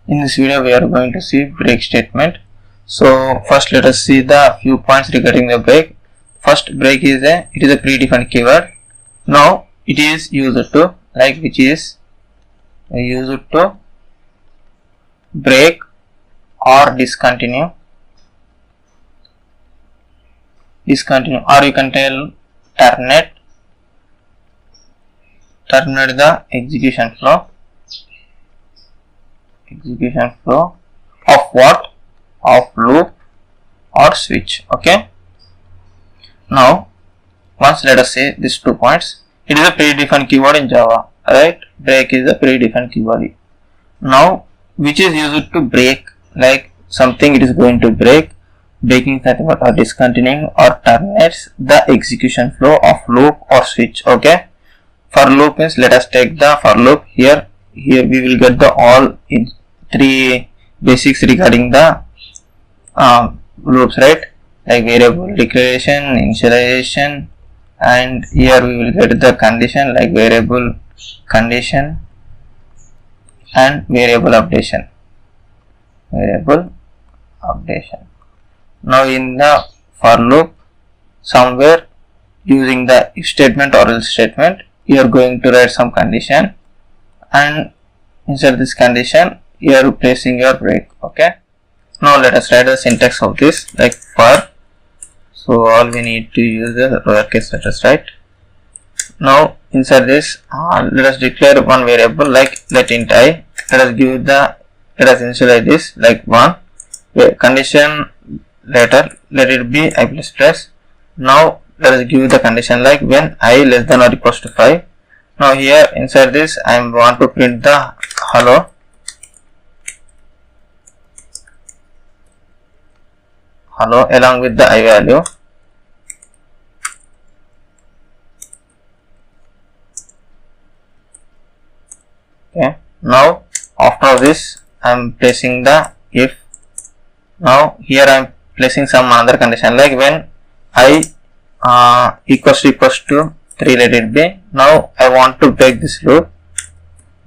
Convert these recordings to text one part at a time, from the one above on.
In this video we are going to see break statement. So first let us see the few points regarding the break. First, break is a predefined keyword. Now it is used to break or discontinue, or you can tell terminate the execution flow of what? Of loop or switch. Okay. Now once let us say these 2 points. It is a predefined keyword in Java, right? Break is a predefined keyword. Now which is used to break, like something it is going to break, breaking that or discontinuing or terminates the execution flow of loop or switch. Okay. For loop means, let us take the for loop. Here we will get the all in 3 basics regarding the loops, right? Like variable declaration, initialization, and here we will get the condition like variable condition and variable updation. Now in the for loop, somewhere using the if statement or else statement, you are going to write some condition, and inside this condition you are placing your break. Okay. Now let us write the syntax of this, like for. So all we need to use the lowercase letters, right? Now inside this, let us declare one variable like let int I. Let us initialize this like 1. Condition later let it be I plus plus. Now let us give the condition like when I less than or equals to 5. Now here inside this I want to print the hello along with the I value. Okay. Now after this I am placing the if. Now here I am placing some other condition like when I equals to 3, let it be. Now I want to break this loop.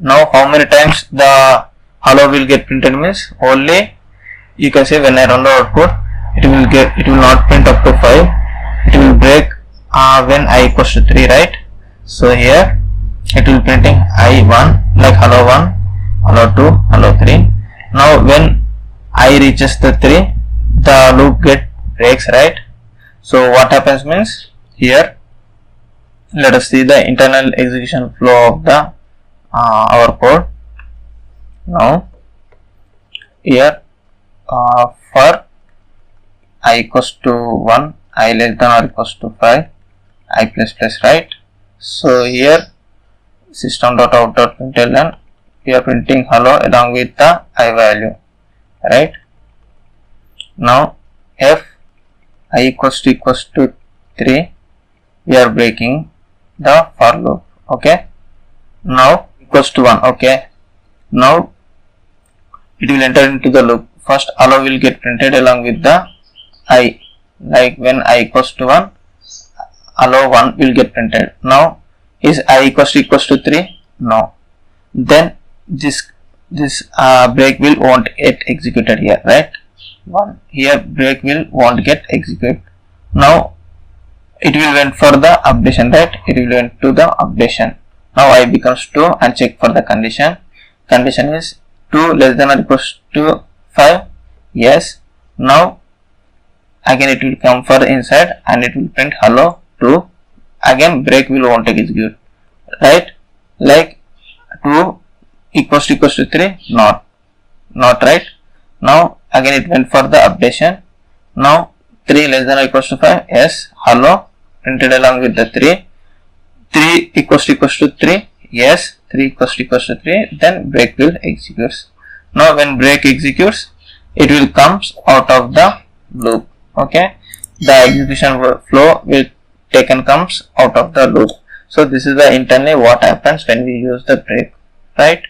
Now how many times the hello will get printed means, only you can say when I run the output, it will not print up to 5. It will break when I equals to 3, right? So here it will printing I1 like hello 1, hello 2, hello 3. Now when I reaches the 3, the loop breaks, right? So what happens means, here let us see the internal execution flow of the our code. Now here for I equals to 1, I less than or equals to 5, I plus plus, right? So here system.out.println, we are printing hello along with the I value, right? Now if I equals to 3, we are breaking the for loop. Okay. Now equals to 1. Okay. Now it will enter into the loop. First hello will get printed along with the I, like when I equals to 1, hello 1 will get printed. Now is I equals to 3? No. Then this break will won't get executed here, right? 1 here break will won't get executed. Now it will went for the updation, right? It will went to the updation. Now I becomes 2 and check for the condition. Condition is 2 less than or equals to 5. Yes. Now again it will come for inside and it will print hello 2. Again break will won't execute, right? Like 2 equals to 3, not right. Now again it went for the updation. Now 3 less than or equals to 5, yes, hello printed along with the 3. 3 equals to 3, yes, 3 equals to 3, then break will execute. Now when break executes, it will comes out of the loop. Okay, the execution flow will comes out of the loop. So this is the internally what happens when we use the break, right?